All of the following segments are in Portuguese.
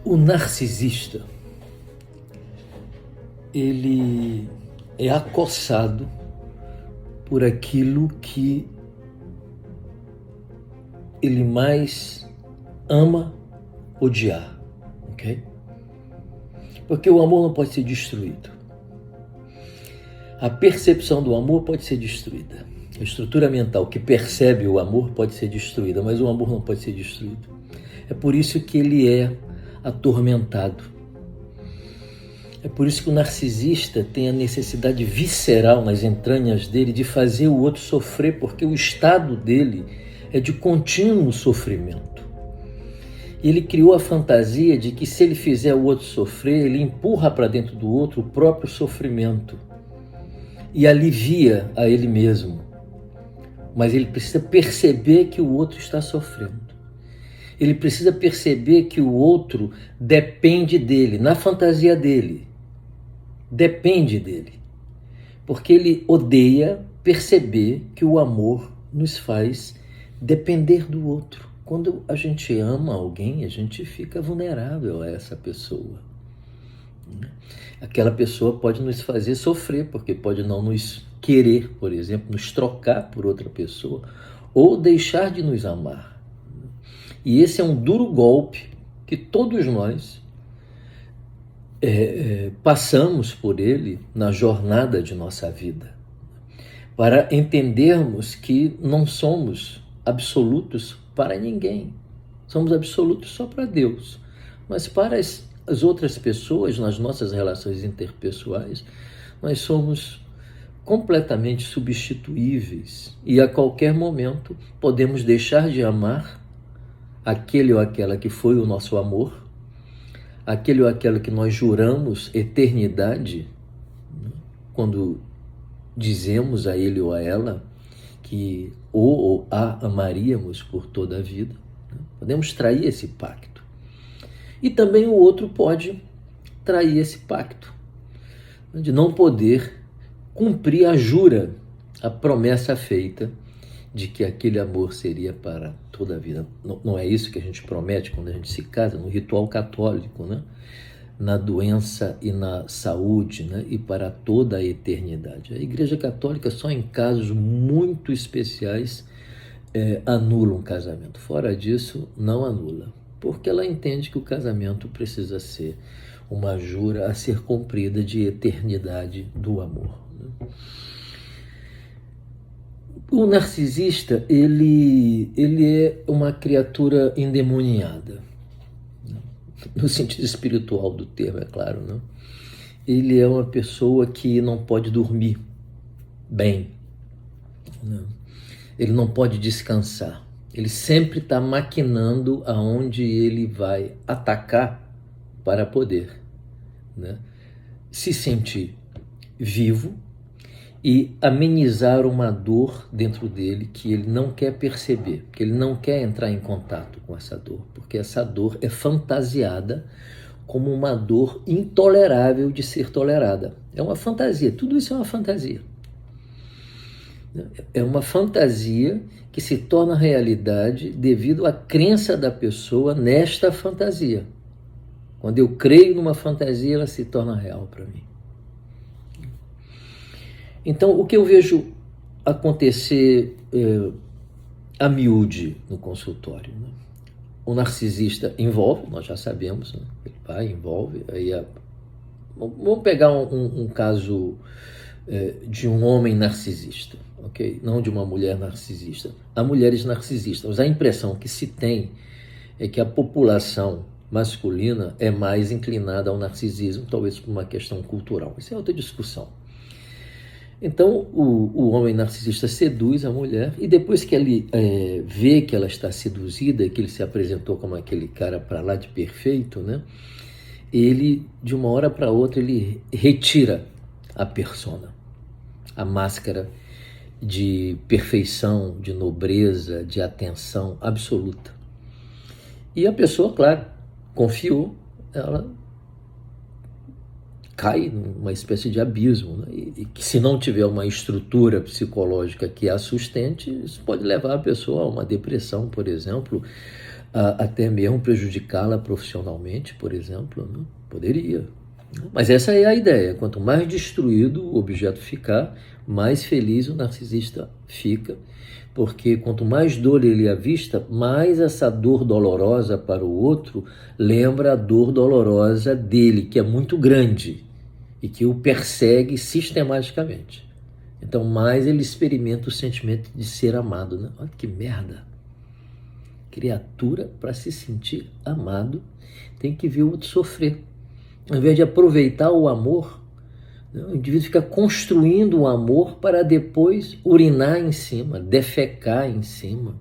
O narcisista, ele é acossado por aquilo que ele mais ama odiar, ok? Porque o amor não pode ser destruído. A percepção do amor pode ser destruída. A estrutura mental que percebe o amor pode ser destruída, mas o amor não pode ser destruído. É por isso que ele é atormentado. É por isso que o narcisista tem a necessidade visceral nas entranhas dele de fazer o outro sofrer, porque o estado dele é de contínuo sofrimento. Ele criou a fantasia de que se ele fizer o outro sofrer, ele empurra para dentro do outro o próprio sofrimento e alivia a ele mesmo. Mas ele precisa perceber que o outro está sofrendo. Ele precisa perceber que o outro depende dele, na fantasia dele. Depende dele. Porque ele odeia perceber que o amor nos faz depender do outro. Quando a gente ama alguém, a gente fica vulnerável a essa pessoa. Aquela pessoa pode nos fazer sofrer, porque pode não nos querer, por exemplo, nos trocar por outra pessoa, ou deixar de nos amar. E esse é um duro golpe que todos nós passamos por ele na jornada de nossa vida, para entendermos que não somos absolutos para ninguém. Somos absolutos só para Deus. Mas para as outras pessoas, nas nossas relações interpessoais, nós somos completamente substituíveis. E a qualquer momento podemos deixar de amar aquele ou aquela que foi o nosso amor, aquele ou aquela que nós juramos eternidade, quando dizemos a ele ou a ela que o ou a amaríamos por toda a vida. Podemos trair esse pacto. E também o outro pode trair esse pacto, de não poder cumprir a jura, a promessa feita de que aquele amor seria para toda a vida. Não é isso que a gente promete quando a gente se casa, no ritual católico, né? Na doença e na saúde, né? E para toda a eternidade. A Igreja Católica, só em casos muito especiais, anula um casamento. Fora disso, não anula, porque ela entende que o casamento precisa ser uma jura a ser cumprida de eternidade do amor, né? O narcisista, ele é uma criatura endemoniada, no sentido espiritual do termo, é claro, né? Ele é uma pessoa que não pode dormir bem, né? Ele não pode descansar. Ele sempre está maquinando aonde ele vai atacar para poder, né, se sentir vivo e amenizar uma dor dentro dele que ele não quer perceber, que ele não quer entrar em contato com essa dor, porque essa dor é fantasiada como uma dor intolerável de ser tolerada. É uma fantasia, tudo isso é uma fantasia. É uma fantasia que se torna realidade devido à crença da pessoa nesta fantasia. Quando eu creio numa fantasia, ela se torna real para mim. Então, o que eu vejo acontecer a miúde no consultório, né? O narcisista envolve, nós já sabemos, né? Ele vai, envolve. Vamos pegar um caso de um homem narcisista, ok? Não de uma mulher narcisista. Há mulheres narcisistas, mas a impressão que se tem é que a população masculina é mais inclinada ao narcisismo, talvez por uma questão cultural. Isso é outra discussão. Então, o homem narcisista seduz a mulher e depois que ele vê que ela está seduzida, que ele se apresentou como aquele cara para lá de perfeito, né? Ele, de uma hora para outra, ele retira a persona, a máscara de perfeição, de nobreza, de atenção absoluta. E a pessoa, claro, confiou, ela cai numa espécie de abismo, né? E que se não tiver uma estrutura psicológica que a sustente, isso pode levar a pessoa a uma depressão, por exemplo, até mesmo prejudicá-la profissionalmente, por exemplo, né? Poderia. Mas essa é a ideia. Quanto mais destruído o objeto ficar, mais feliz o narcisista fica, porque quanto mais dor ele avista, mais essa dor dolorosa para o outro lembra a dor dolorosa dele, que é muito grande e que o persegue sistematicamente. Então, mais ele experimenta o sentimento de ser amado, né? Olha que merda! Criatura, para se sentir amado, tem que ver o outro sofrer. Ao invés de aproveitar o amor, o indivíduo fica construindo o amor para depois urinar em cima, defecar em cima,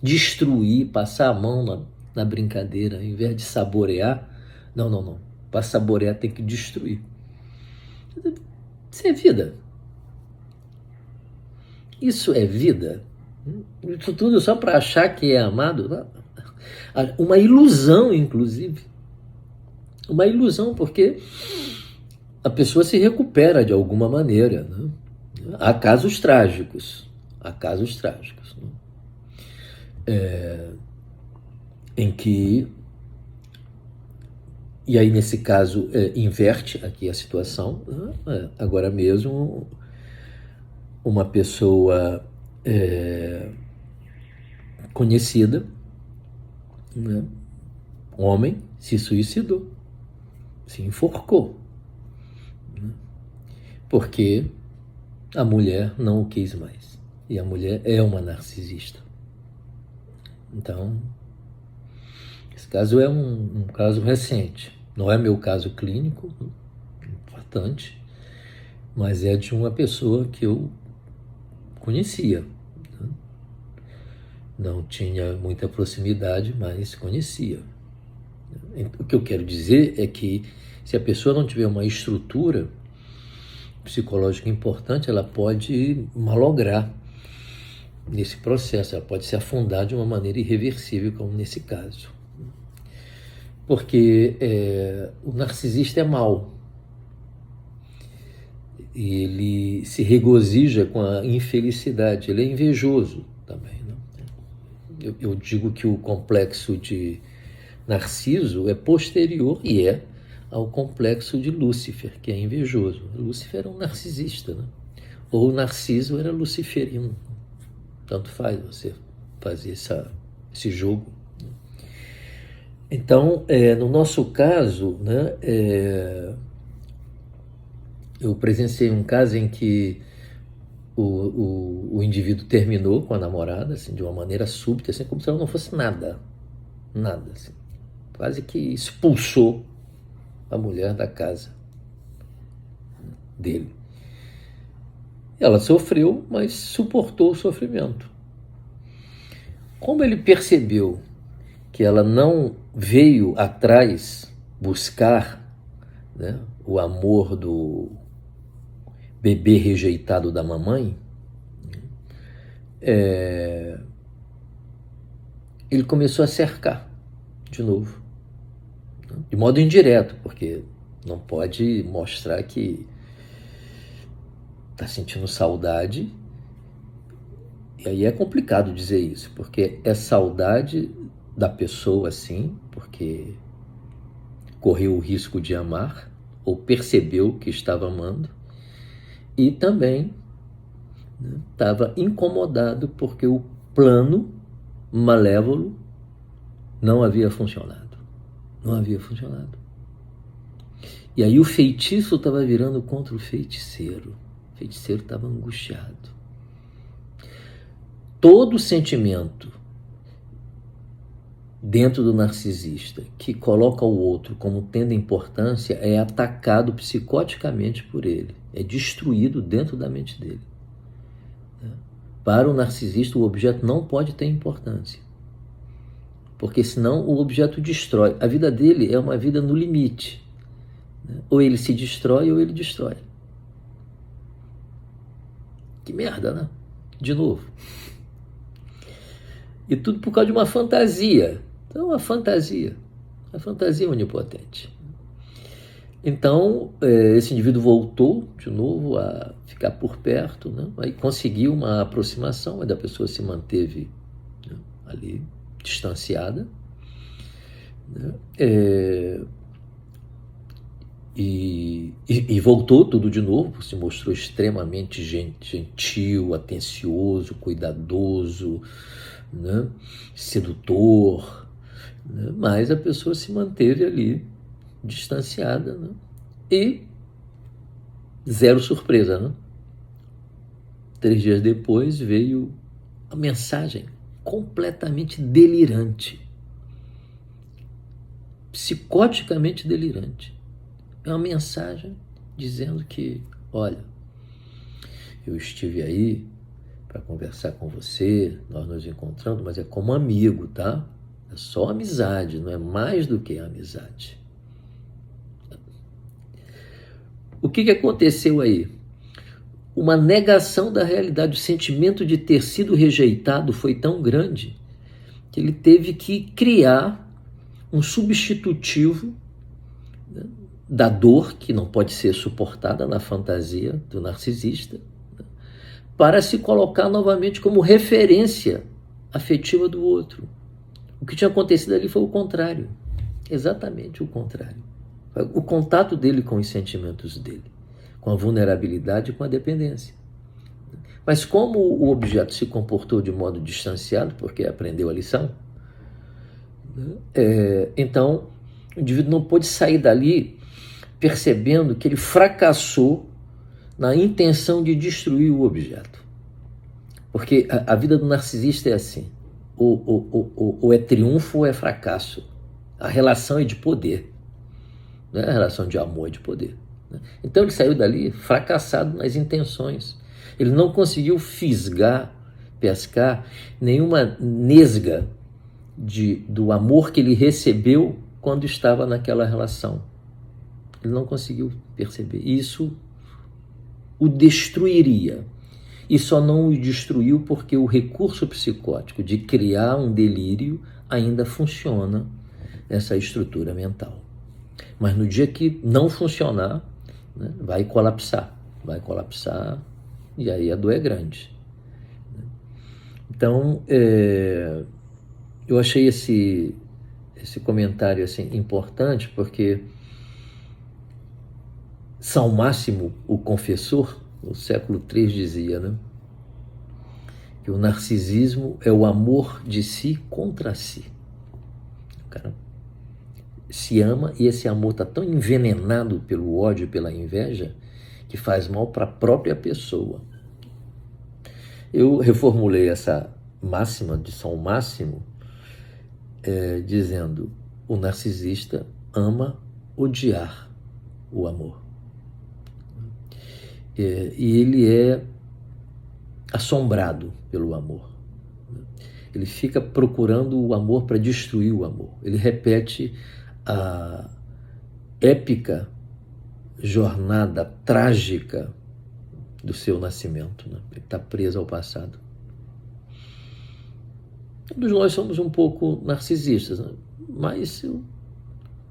destruir, passar a mão na brincadeira, ao invés de saborear. Não. Para saborear tem que destruir. Isso é vida. Isso é vida. Isso tudo só para achar que é amado. Uma ilusão, inclusive. Uma ilusão, porque a pessoa se recupera de alguma maneira, né? Há casos trágicos. Né? Em que, e aí nesse caso inverte aqui a situação, né? Agora mesmo uma pessoa conhecida, né? Homem, se suicidou, se enforcou, né? Porque a mulher não o quis mais. E a mulher é uma narcisista. Então, esse caso é um caso recente. Não é meu caso clínico, importante, mas é de uma pessoa que eu conhecia. Né? Não tinha muita proximidade, mas conhecia. O que eu quero dizer é que se a pessoa não tiver uma estrutura psicológica importante, ela pode malograr nesse processo, ela pode se afundar de uma maneira irreversível, como nesse caso. Porque o narcisista é mau. E ele se regozija com a infelicidade, ele é invejoso também. Né? Eu digo que o complexo de Narciso é posterior, e ao complexo de Lúcifer, que é invejoso. Lúcifer era um narcisista, né? Ou Narciso era luciferino. Tanto faz você fazer esse jogo. Então, no nosso caso, né, eu presenciei um caso em que o indivíduo terminou com a namorada, assim, de uma maneira súbita, assim, como se ela não fosse nada, assim. Quase que expulsou a mulher da casa dele. Ela sofreu, mas suportou o sofrimento. Como ele percebeu que ela não veio atrás buscar, né, o amor do bebê rejeitado da mamãe, ele começou a cercar de novo, de modo indireto, porque não pode mostrar que está sentindo saudade. E aí é complicado dizer isso, porque é saudade da pessoa, sim, porque correu o risco de amar, ou percebeu que estava amando, e também estava incomodado porque o plano malévolo não havia funcionado. E aí o feitiço estava virando contra o feiticeiro. O feiticeiro estava angustiado. Todo sentimento dentro do narcisista que coloca o outro como tendo importância é atacado psicoticamente por ele, é destruído dentro da mente dele. Para o narcisista, o objeto não pode ter importância, porque senão o objeto destrói. A vida dele é uma vida no limite. Ou ele se destrói ou ele destrói. Que merda, né? De novo. E tudo por causa de uma fantasia. Então, uma fantasia onipotente. Então, esse indivíduo voltou de novo a ficar por perto, né? Aí conseguiu uma aproximação, mas a pessoa se manteve, né, ali, distanciada. né? E voltou tudo de novo, se mostrou extremamente gentil, atencioso, cuidadoso, né? Sedutor, né? Mas a pessoa se manteve ali, distanciada, né? E zero surpresa, né? 3 dias depois veio a mensagem completamente delirante, psicoticamente delirante. É uma mensagem dizendo que, olha, eu estive aí para conversar com você, nós nos encontramos, mas é como amigo, tá? É só amizade, não é mais do que amizade. O que aconteceu aí? Uma negação da realidade. O sentimento de ter sido rejeitado foi tão grande que ele teve que criar um substitutivo, né, da dor, que não pode ser suportada na fantasia do narcisista, né, para se colocar novamente como referência afetiva do outro. O que tinha acontecido ali foi o contrário, exatamente o contrário. O contato dele com os sentimentos dele, com a vulnerabilidade e com a dependência. Mas como o objeto se comportou de modo distanciado, porque aprendeu a lição, então o indivíduo não pôde sair dali percebendo que ele fracassou na intenção de destruir o objeto. Porque a vida do narcisista é assim, ou é triunfo ou é fracasso. A relação é de poder, não é a relação de amor, é de poder. Então ele saiu dali fracassado nas intenções. Ele não conseguiu fisgar, pescar nenhuma nesga do amor que ele recebeu quando estava naquela relação. Ele não conseguiu perceber. Isso o destruiria. E só não o destruiu porque o recurso psicótico de criar um delírio ainda funciona nessa estrutura mental. Mas no dia que não funcionar, né, vai colapsar e aí a dor é grande. Então, eu achei esse comentário assim importante porque São Máximo, o confessor, no século III, dizia, né, que o narcisismo é o amor de si contra si. O cara se ama e esse amor está tão envenenado pelo ódio, pela inveja, que faz mal para a própria pessoa. Eu reformulei essa máxima de São Máximo dizendo: o narcisista ama odiar o amor. E ele é assombrado pelo amor. Ele fica procurando o amor para destruir o amor. Ele repete a épica jornada trágica do seu nascimento, né? Ele está preso ao passado. Todos nós somos um pouco narcisistas, né? Mas eu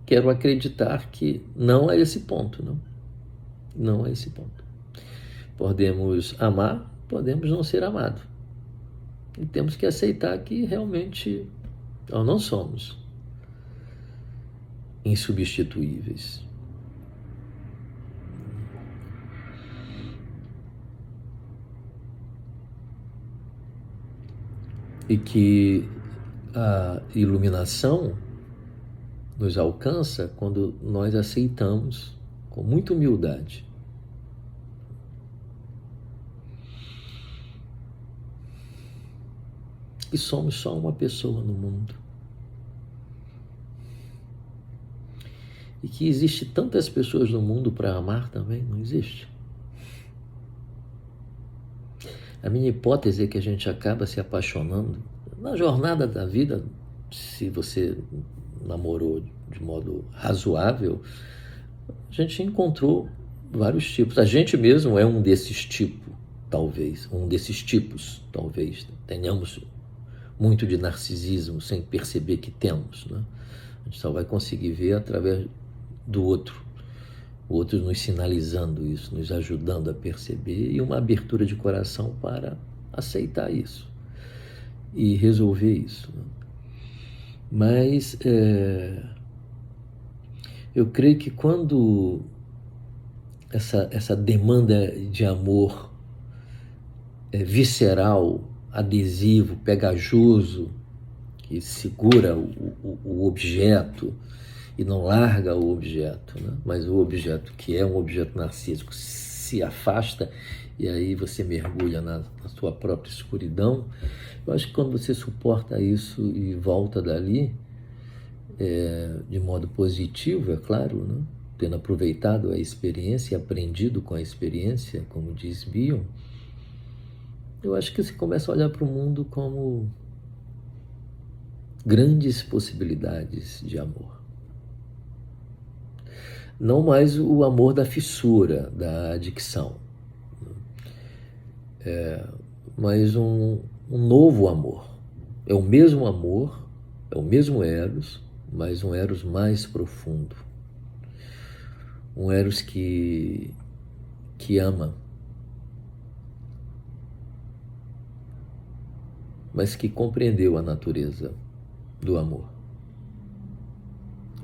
quero acreditar que não a esse ponto, não a esse ponto. Podemos amar, podemos não ser amados. E temos que aceitar que realmente nós não somos insubstituíveis. E que a iluminação nos alcança quando nós aceitamos com muita humildade que somos só uma pessoa no mundo e que existe tantas pessoas no mundo para amar também, não existe? A minha hipótese é que a gente acaba se apaixonando na jornada da vida. Se você namorou de modo razoável, a gente encontrou vários tipos. A gente mesmo é um desses tipos, talvez. Tenhamos muito de narcisismo sem perceber que temos, né? A gente só vai conseguir ver através do outro. O outro nos sinalizando isso, nos ajudando a perceber, e uma abertura de coração para aceitar isso e resolver isso, né? Mas eu creio que quando essa demanda de amor visceral, adesivo, pegajoso, que segura o objeto e não larga o objeto, né? Mas o objeto, que é um objeto narcísico, se afasta e aí você mergulha na sua própria escuridão. Eu acho que quando você suporta isso e volta dali, de modo positivo, é claro, né? Tendo aproveitado a experiência e aprendido com a experiência, como diz Bion, eu acho que você começa a olhar para o mundo como grandes possibilidades de amor. Não mais o amor da fissura, da adicção, mas um novo amor. É o mesmo amor, é o mesmo Eros, mas um Eros mais profundo. Um Eros que ama, mas que compreendeu a natureza do amor.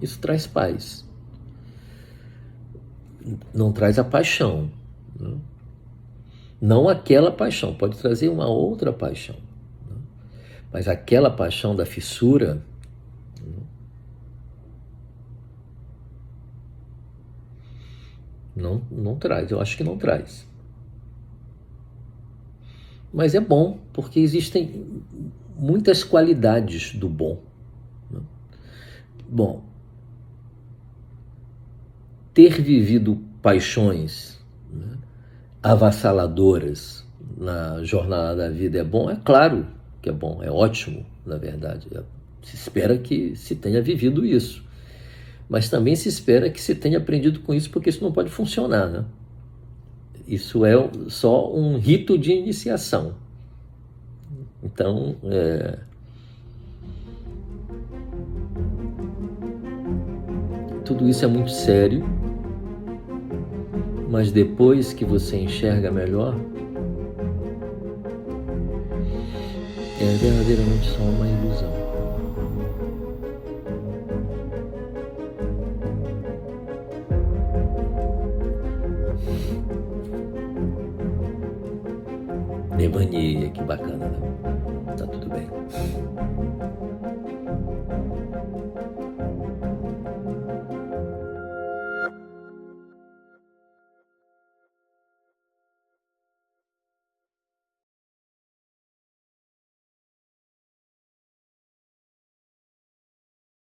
Isso traz paz. Não traz a paixão, né? Não aquela paixão, pode trazer uma outra paixão, né? Mas aquela paixão da fissura, né? Não traz, eu acho que não traz. Mas é bom, porque existem muitas qualidades do bom, né? Bom, ter vivido paixões, né, avassaladoras na jornada da vida é bom? É claro que é bom, é ótimo, na verdade. Se espera que se tenha vivido isso. Mas também se espera que se tenha aprendido com isso, porque isso não pode funcionar, né? Isso é só um rito de iniciação. Então, tudo isso é muito sério, mas depois que você enxerga melhor, é verdadeiramente só uma ilusão. Devania, que bacana, né?